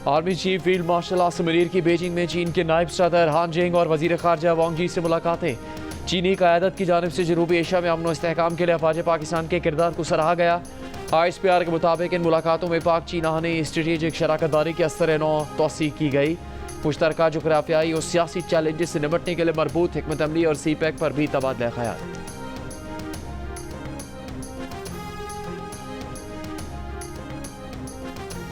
Army chief field marshal Asim Munir की Beijing में चीन के नायब सदर हान जेंग और वजीर खारजा वांग जी से मुलाकातें। चीनी क़यादत की जानिब से जनूबी एशिया में अमन व इस्तेहकाम के लिए अफवाज पाकिस्तान के किरदार को सराहा गया। ISPR के मुताबिक इन मुलाकातों में पाक चीन आहनी स्ट्रेटेजिक शराकत दारी के असर नौ तोसी की गई। मुश्तरका जोग्राफियाई और सियासी चैलेंजेस से निपटने के लिए मरबूत हिकमत अमली और CPEC पर भी तबादला ख्याल।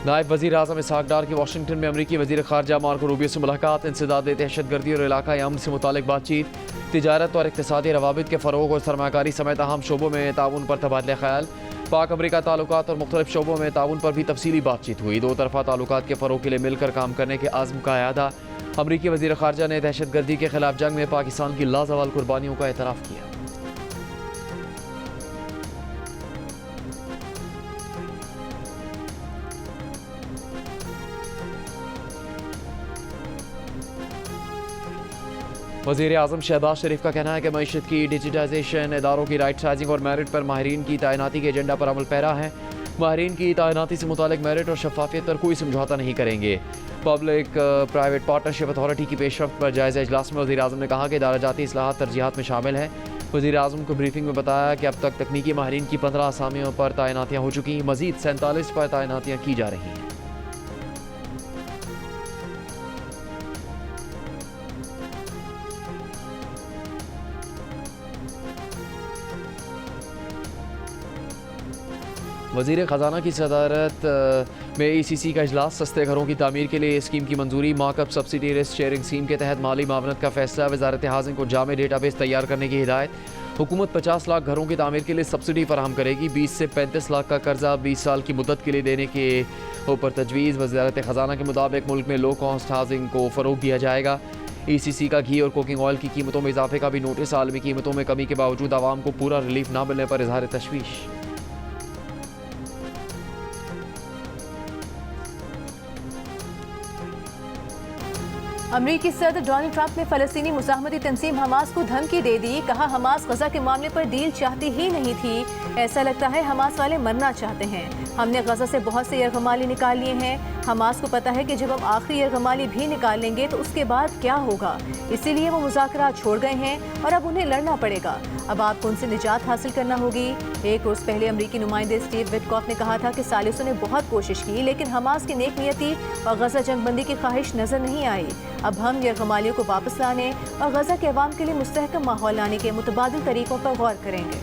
नायब वज़ीर आज़म इसहाक डार की वाशिंगटन में अमरीकी वज़ीर खारजा मार्को रूबियो से मुलाकात। इंसदाद दहशतगर्दी और इलाकाई अमन से मुतालिक बातचीत, तिजारत और इक़्तिसादी रवाबित के फ़रोग़ और सरमाकारी समेत अहम शोबों में ताउन पर तबादला ख्याल। पाक अमरीका ताल्लुकात और मुख्तलिफ शोबों में ताउन पर भी तफसीली बातचीत हुई। दो तरफ़ा ताल्लुकात के फ़रोग़ के लिए मिलकर काम करने के आज़म का अयादा। अमरीकी वज़ीर खारजा ने दहशतगर्दी के खिलाफ जंग में पाकिस्तान की लाजवाल कुर्बानियों का एतराफ़ किया। वज़ीर आज़म शहबाज शरीफ का कहना है कि मईशत की डिजिटाइजेशन, इदारों की राइट साइजिंग और मेरिट पर माहिरीन की तैनाती के एजेंडा पर अमल पैरा है। माहिरीन की तैनाती से मुतालिक मेरिट और शफाफियत पर कोई समझौता नहीं करेंगे। पब्लिक प्राइवेट पार्टनरशिप अथॉरिटी की पेशरफ्त पर जायज़ा इजलास में वज़ीर आज़म ने कहा कि इदाराजाती इस्लाहात तरजीहात में शामिल है। वज़ीर आज़म को ब्रीफिंग में बताया कि अब तक तकनीकी माहिरीन की 15 असामियों पर तैनातियाँ हो चुकी, मज़ीद 47 पर तैनातियाँ की जा रही हैं। वज़ीर ख़जाना की सदारत में ECC का इजलास। सस्ते घरों की तामीर के लिए स्कीम की मंजूरी। Markup subsidy risk sharing scheme के तहत माली मावनत का फैसला। वज़ारत हाउसिंग को जामे डेटाबेस तैयार करने की हिदायत। हुकूमत 50 लाख घरों की तामीर के लिए सब्सिडी फराहम करेगी। 20 से 35 लाख का कर्जा 20 साल की मुद्दत के लिए देने के ऊपर तजवीज़। वज़ारत ख़जाना के मुताबिक मुल्क में लो कॉस्ट हाउसिंग को फ़रोग़ दिया जाएगा। ECC का घी और कुकिंग ऑयल की कीमतों में इजाफे का भी नोटिस। आलमी कीमतों में कमी के बावजूद आवाम को पूरा रिलीफ न मिलने पर इजहार तशवीश। अमरीकी सदर डोनाल्ड ट्रंप ने फ़लस्तीनी मुज़ाहमती तंजीम हमास को धमकी दे दी। कहा, हमास गजा के मामले पर डील चाहती ही नहीं थी। ऐसा लगता है हमास वाले मरना चाहते हैं। हमने गजा से बहुत से यरगमाली निकाल लिए हैं। हमास को पता है कि जब हम आखिरी यरगमाली भी निकाल लेंगे तो उसके बाद क्या होगा। इसीलिए वो मुज़ाकरात छोड़ गए हैं और अब उन्हें लड़ना पड़ेगा। अब आपको उनसे निजात हासिल करना होगी। एक रोज़ पहले अमरीकी नुमाइंदे स्टीव विटकॉफ ने कहा था कि सालिसों ने बहुत कोशिश की, लेकिन हमास की नेक नियति और गजा जंगबंदी की ख्वाहिश नजर नहीं आई। अब हम यरगमालियों को वापस लाने और गजा के अवाम के लिए मुस्तहकम माहौल लाने के मुतबादिल तरीकों पर गौर करेंगे।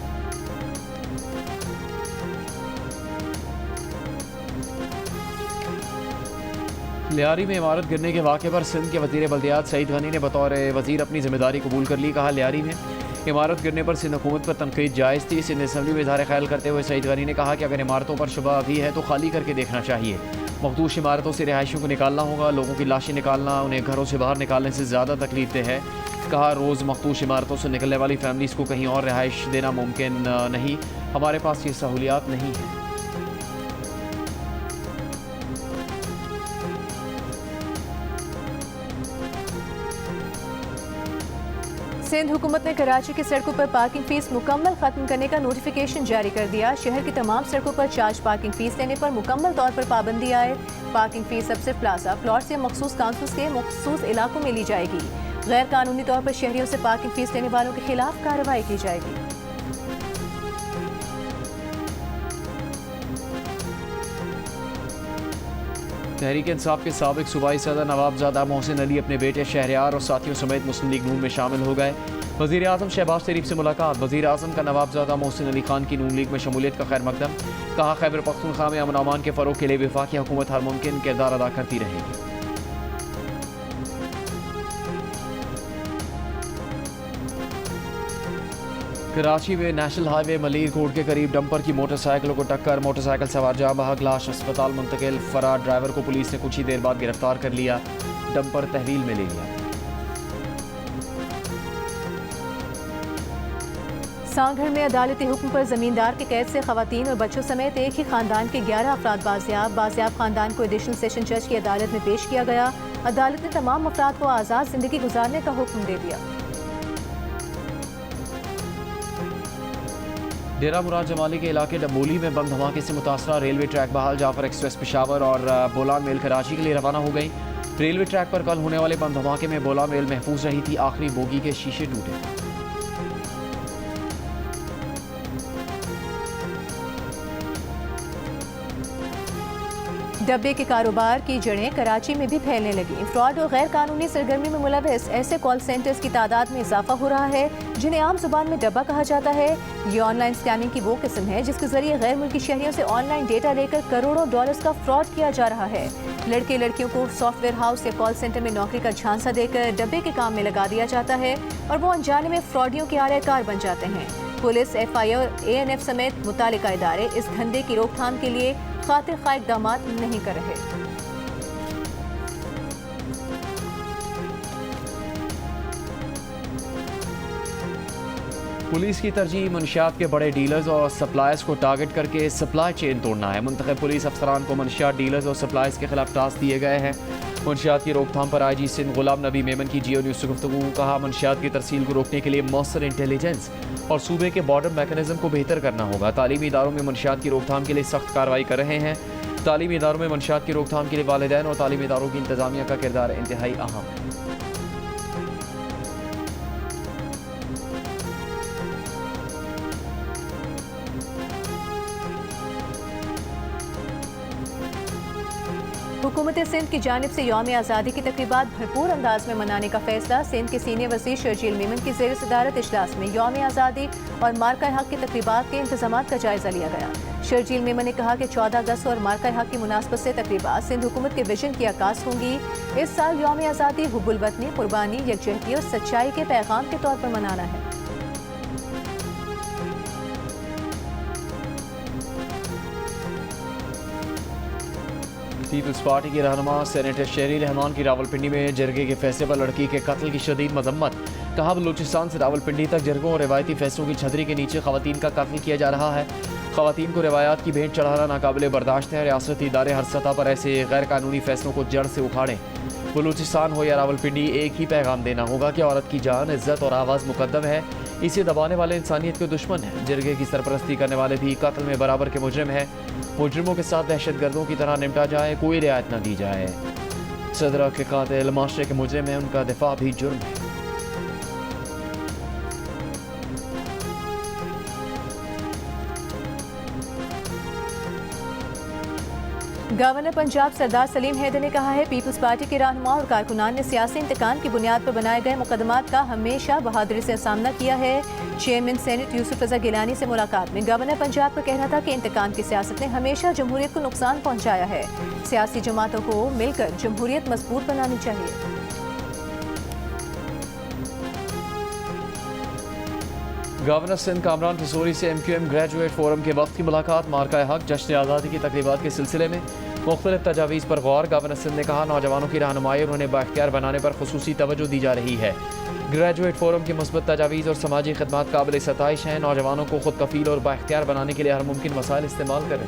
लियारी में इमारत गिरने के वाक़े पर सिंध के वज़ीर बल्दियात सईद गनी ने बतौर वज़ीर अपनी जिम्मेदारी कबूल कर ली। कहा, लियारी में इमारत गिरने पर सिंध हुकूमत पर तनकीद जायज़ थी। सिंध असम्बली में इज़हार ख्याल करते हुए सईद गनी ने कहा कि अगर इमारतों पर शुबा अभी है तो खाली करके देखना चाहिए। मखदूश इमारतों से रिहायशियों को निकालना होगा। लोगों की लाशें निकालना उन्हें घरों से बाहर निकालने से ज़्यादा तकलीफदेह है। कहा, रोज़ मखदूश इमारतों से निकलने वाली फैमिलीज़ को कहीं और रिहाइश देना मुमकिन नहीं। हमारे पास ये सहूलियात नहीं है। सिंध हुकूमत ने कराची की सड़कों पर पार्किंग फीस मुकम्मल खत्म करने का नोटिफिकेशन जारी कर दिया। शहर की तमाम सड़कों पर चार्ज पार्किंग फीस लेने पर मुकम्मल तौर पर पाबंदी आए। पार्किंग फीस अब सिर्फ प्लाजा प्लॉट्स या मखसूस काउंसिल्स के मखसूस इलाकों में ली जाएगी। गैर कानूनी तौर पर शहरियों से पार्किंग फीस लेने वालों के खिलाफ कार्रवाई की जाएगी। तहरीक इंसाफ के साबिक सूबाई सदर नवाब ज़्यादा मोहसिन अली खान की नून लीग में शमूलियत का खैर मकदम। कहा, खैबर पख्तूनख्वा में अमन अमान के फ़रोग़ के लिए वफाकी हुकूमत हर मुमकिन किरदार अदा करती रहेगी। तहरीक इंसाफ के साबिक सूबाई सदर नवाब ज़्यादा मोहसिन अली अपने बेटे शहरयार और साथियों समेत मुस्लिम लीग नून में शामिल हो गए। वज़ीर आज़म शहबाज शरीफ से मुलाकात। वज़ीर आज़म का नवाब ज़्यादा मोहसिन अली खान की नून लीग में शमूलियत का खैर मकदम। कहा, खैबर पख्तूनख्वा में अमन अमान के फ़रोग़ के लिए वफाकी हुकूमत हर मुमकिन किरदार अदा करती रहेगी। कराची में नेशनल हाईवे मलीर कोट के करीब डंपर की मोटरसाइकिलों को टक्कर। मोटरसाइकिल सवार जाँ बहक, लाश अस्पताल मुंतकिल। फरार ड्राइवर को पुलिस ने कुछ ही देर बाद गिरफ्तार कर लिया। डंपर तहवील में ले लिया। सांगढ़ में अदालती हुक्म पर जमींदार के कैद से खवातीन और बच्चों समेत एक ही खानदान के 11 अफराद बाजियाब खानदान को एडिशनल सेशन जज की अदालत में पेश किया गया। अदालत ने तमाम अफराद को आज़ाद जिंदगी गुजारने का हुक्म दे दिया। डेरा मुराद जमाली के इलाके डबोली में बम धमाके से मुतासरा रेलवे ट्रैक बहाल। जाफर एक्सप्रेस पेशावर और बोलान मेल कराची के लिए रवाना हो गई। रेलवे ट्रैक पर कल होने वाले बम धमाके में बोलान मेल महफूज रही थी। आखिरी बोगी के शीशे टूटे। डब्बे के कारोबार की जड़ें कराची में भी फैलने लगी। फ्रॉड और गैर कानूनी सरगर्मी में मुलविस ऐसे कॉल सेंटर्स की तादाद में इजाफा हो रहा है जिन्हें आम जुबान में डब्बा कहा जाता है। ये ऑनलाइन स्कैमिंग की वो किस्म है जिसके जरिए गैर मुल्की शहरियों से ऑनलाइन डेटा लेकर करोड़ों डॉलर्स का फ्रॉड किया जा रहा है। लड़के लड़कियों को सॉफ्टवेयर हाउस या कॉल सेंटर में नौकरी का झांसा देकर डब्बे के काम में लगा दिया जाता है और वो अनजाने में फ्रॉडियों के आलाकार बन जाते हैं। पुलिस, FI और ANF समेत मुतालिका इदारे इस धंधे की रोकथाम के लिए खातिर खा इक़दाम नहीं कर रहे। पुलिस की तरजीह मंशियात के बड़े डीलर्स और सप्लायर्स को टारगेट करके सप्लाई चेन तोड़ना है। मुंतखब पुलिस अफसरान को मंशियात डीलर्स और सप्लायर्स के खिलाफ टास्क दिए गए हैं। मंशियात की रोकथाम पर IG सिंध गुलाम नबी मेमन की जियो न्यूज़ से गुफ्तगू। कहा, मंशियात की तरसील को रोकने के लिए मौसर इंटेलिजेंस और सूबे के बॉर्डर मैकेनिज्म को बेहतर करना होगा। तालीमी इदारों में मंशियात की रोकथाम के लिए सख्त कार्रवाई कर रहे हैं। तालीमी इदारों में मंशियात की रोकथाम के लिए वालिदैन और तालीमी इदारों की इंतजामिया का किरदार इंतहाई अहम है। हुकूमत सिंध की जानिब से यौम आज़ादी की तकरीबात भरपूर अंदाज में मनाने का फैसला। सिंध के सीनियर वज़ीर शर्जील मेमन की ज़ेर सदारत इजलास में यौम आज़ादी और मार्का हक की तकरीबात के इंतजामात का जायज़ा लिया गया। शर्जील मेमन ने कहा कि 14 अगस्त और मार्का हक की मुनासबत से तकरीबात सिंध हुकूमत के विजन की अक्कास होंगी। इस साल यौम आज़ादी हुब्बुल वतनी, कुर्बानी, यकजहती और सच्चाई के पैगाम के तौर पर मनाना है। पीपल्स पार्टी की रहनुमा सेनेटर शहरी रहमान की रावलपिंडी में जरगे के फैसले पर लड़की के कत्ल की शदीद मजम्मत। कहा, बलूचिस्तान से रावलपिंडी तक जरगों और रिवायती फैसलों की छतरी के नीचे खवातीन का कत्ल किया जा रहा है। खवातीन को रिवायात की भेंट चढ़ाना नाकाबिले बर्दाश्त है। रियासती इदारे हर सतह पर ऐसे गैर कानूनी फैसलों को जड़ से उखाड़ें। बलूचिस्तान हो या रावलपिंडी, एक ही पैगाम देना होगा कि औरत की जान, इज्जत और आवाज़ मुकद्दम है। इसे दबाने वाले इंसानियत के दुश्मन हैं। जरगे की सरपरस्ती करने वाले भी कत्ल में बराबर के मुजरिम हैं। मुजरिमों के साथ दहशतगर्दों की तरह निपटा जाए, कोई रियायत न दी जाए। सदरा के कातिल माशरे के मुजरिम हैं, उनका दिफा भी जुर्म है। गवर्नर पंजाब सरदार सलीम हैदर ने कहा है, पीपल्स पार्टी के रहनुमा और कारकुनान ने सियासी इंतकाम की बुनियाद पर बनाए गए मुकदमात का हमेशा बहादुरी से सामना किया है। चेयरमैन सेनेट यूसुफ रजा गिलानी से मुलाकात में गवर्नर पंजाब का कहना था कि इंतकाम की सियासत ने हमेशा जमहूरियत को नुकसान पहुँचाया है। सियासी जमातों को मिलकर जमहूरियत मजबूत बनानी चाहिए। गवर्नर सिंध कामरान ठसूरी से MQM ग्रेजुएट फोरम के वक्त की मुलाकात। मार्का हक जश्न आज़ादी की तकरीबात के सिलसिले में मुख्तलिफ तजावीज़ पर गौर। गवर्नर सिंध ने कहा, नौजवानों की रहनुमाई और उन्हें बाख्तियार बनाने पर खुसूसी तवज्जो दी जा रही है। ग्रेजुएट फोरम की मुस्बत तजावीज़ और समाजी खदमात काबिल सताइश हैं। नौजवानों को खुद कफील और बाख्तियार बनाने के लिए हर मुमकिन वसाइल इस्तेमाल करें।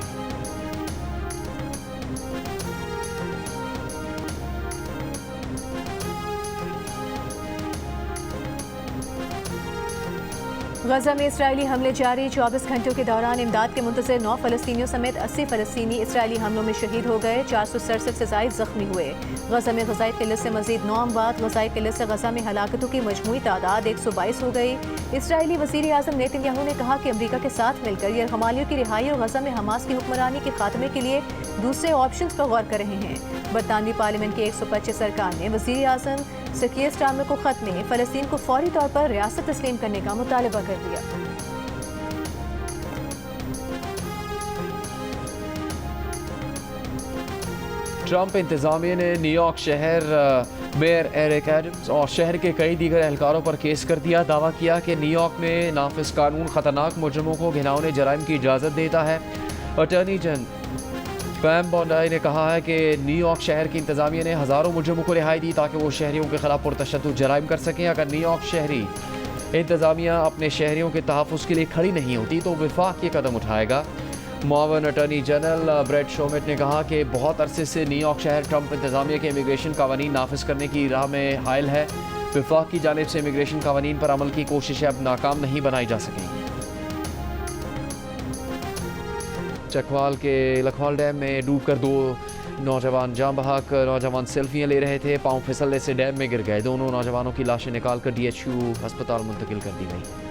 गजा में इसराइली हमले जारी। 24 घंटों के दौरान इमदाद के मुंतज़िर 9 फ़लस्तीनियों समेत 80 फ़लस्तीनी इसराइली हमलों में शहीद हो गए। 467 से ज़ायद ज़ख्मी हुए। गजा में ग़ज़ाई क़िल्लत से मज़ीद 9 अमवात। ग़ज़ाई क़िल्लत से गजा में हलाकतों की मजमूई तादाद 122 हो गई। इसराइली वज़ीर आज़म नेतन्याहू ने कहा कि अमरीका के साथ मिलकर यरगमालियों की रिहाई और गजा में हमास की हुक्मरानी के खात्मे के लिए दूसरे ऑप्शन पर गौर कर रहे हैं। बरतानवी पार्लियामेंट के 125 अरकान ने वज़ीर आज़म सकीर स्टार्मर को ख़त में फ़लस्तीन को फौरी तौर पर रियासत तस्लीम करने का मुतालबा कर दिया। ट्रंप इंतज़ामिया ने न्यूयॉर्क शहर मेयर एरिक एडम्स और शहर के कई दीगर एहलकारों पर केस कर दिया। दावा किया कि न्यूयॉर्क में नाफिज कानून ख़तरनाक मुजरिमों को घिनौने जराइम की इजाज़त देता है। अटॉर्नी जनरल पैम बोंडाई ने कहा है कि न्यूयॉर्क शहर की इंतज़ामिया ने हज़ारों मुजरिमों को रिहाई दी ताकि वो शहरियों के खिलाफ पुरतशद्दुद जराइम कर सकें। अगर न्यूयॉर्क शहरी इंतज़ामिया अपने शहरियों के तहफ़्फ़ुज़ के लिए खड़ी नहीं होती तो वफाक ये कदम उठाएगा। मुआवन अटॉर्नी जनरल ब्रेट शोमेट ने कहा कि बहुत अरसे से न्यूयॉर्क शहर ट्रंप इंतज़ामिया के इमिग्रेशन कानून नाफिज करने की राह में हायल है। वफाक की जानिब से इमिग्रेशन कानून पर अमल की कोशिशें अब नाकाम नहीं बनाई जा सकेंगी। चकवाल के लखवाल डैम में डूबकर 2 नौजवान जाँ बहक। नौजवान सेल्फियाँ ले रहे थे, पाँव फिसलने से डैम में गिर गए। दोनों नौजवानों की लाशें निकालकर DHU अस्पताल मुंतकिल कर दी गई।